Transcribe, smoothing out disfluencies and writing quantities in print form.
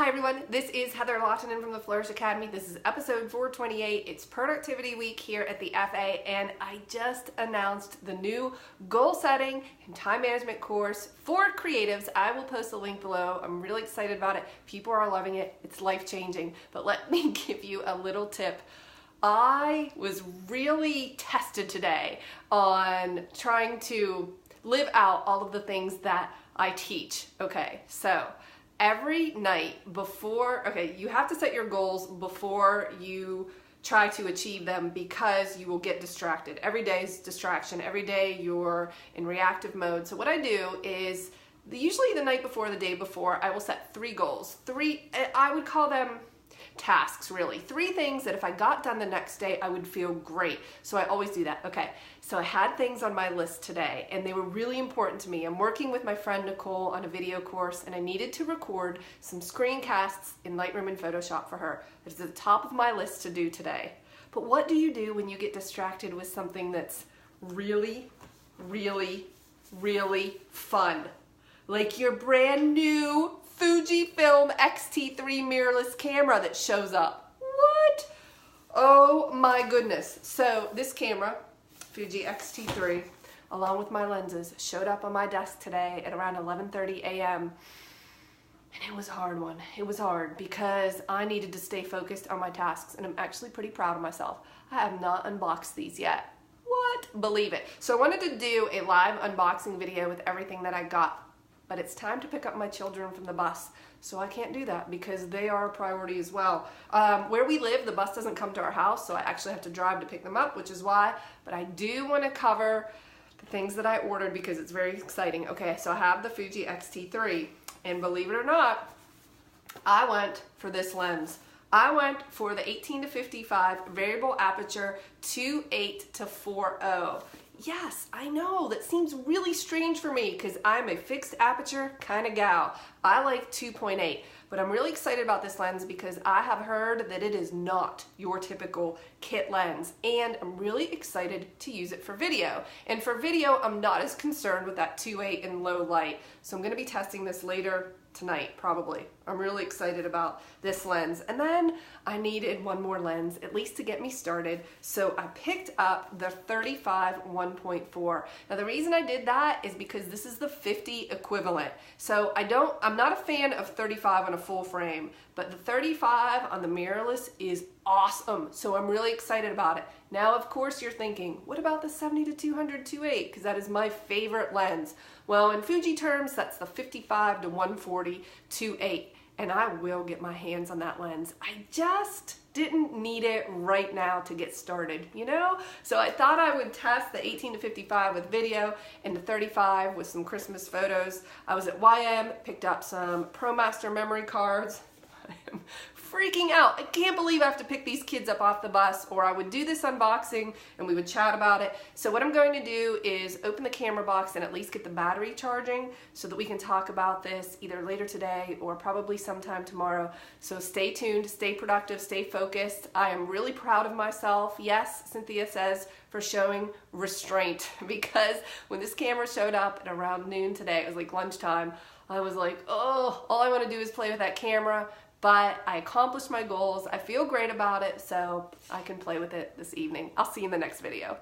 Hi everyone, this is Heather Lottinen from the Flourish Academy. This is episode 428. It's productivity week here at the FA, and I just announced the new goal setting and time management course for creatives. I will post a link below. I'm really excited about it. People are loving it. It's life-changing. But let me give you a little tip. I was really tested today on trying to live out all of the things that I teach. Okay, so every night before, you have to set your goals before you try to achieve them because you will get distracted. Every day is distraction. Every day you're in reactive mode. So what I do is usually the night before, the day before, I will set 3 goals. I would call them tasks, really. 3 things that if I got done the next day, I would feel great. So I always do that. Okay, so I had things on my list today, and they were really important to me. I'm working with my friend Nicole on a video course, and I needed to record some screencasts in Lightroom and Photoshop for her. It's at the top of my list to do today. But what do you do when you get distracted with something that's really, really, really fun? Like your brand new Fuji film X-T3 mirrorless camera that shows up. What? Oh my goodness. So this camera, Fuji X-T3, along with my lenses, showed up on my desk today at around 11:30 a.m. And it was a hard one. It was hard because I needed to stay focused on my tasks, and I'm actually pretty proud of myself. I have not unboxed these yet. What? Believe it. So I wanted to do a live unboxing video with everything that I got. But it's time to pick up my children from the bus, so I can't do that because they are a priority as well. Where we live, the bus doesn't come to our house, so I actually have to drive to pick them up, which is why. But I do want to cover the things that I ordered because it's very exciting. Okay, so I have the Fuji X-T3, and believe it or not, I went for this lens. I went for the 18-55 variable aperture 2.8 to 4.0. Yes, I know, that seems really strange for me because I'm a fixed aperture kind of gal. I like 2.8, but I'm really excited about this lens because I have heard that it is not your typical kit lens, and I'm really excited to use it for video. And for video, I'm not as concerned with that 2.8 in low light, so I'm going to be testing this later tonight, probably. I'm really excited about this lens. And then I needed one more lens, at least to get me started. So I picked up the 35 1.4. Now the reason I did that is because this is the 50 equivalent. So I'm not a fan of 35 on a full frame, but the 35 on the mirrorless is awesome. So I'm really excited about it. Now, of course, you're thinking, what about the 70-200 2.8? Because that is my favorite lens. Well, in Fuji terms, that's the 55-140 2.8, and I will get my hands on that lens. I just didn't need it right now to get started, you know? So I thought I would test the 18-55 with video and the 35 with some Christmas photos. I was at YM, picked up some ProMaster memory cards. I am freaking out. I can't believe I have to pick these kids up off the bus, or I would do this unboxing and we would chat about it. So what I'm going to do is open the camera box and at least get the battery charging so that we can talk about this either later today or probably sometime tomorrow. So stay tuned, stay productive, stay focused. I am really proud of myself. Yes, Cynthia says, for showing restraint, because when this camera showed up at around noon today, it was like lunchtime, I was like, oh, all I want to do is play with that camera. But I accomplished my goals. I feel great about it, so I can play with it this evening. I'll see you in the next video.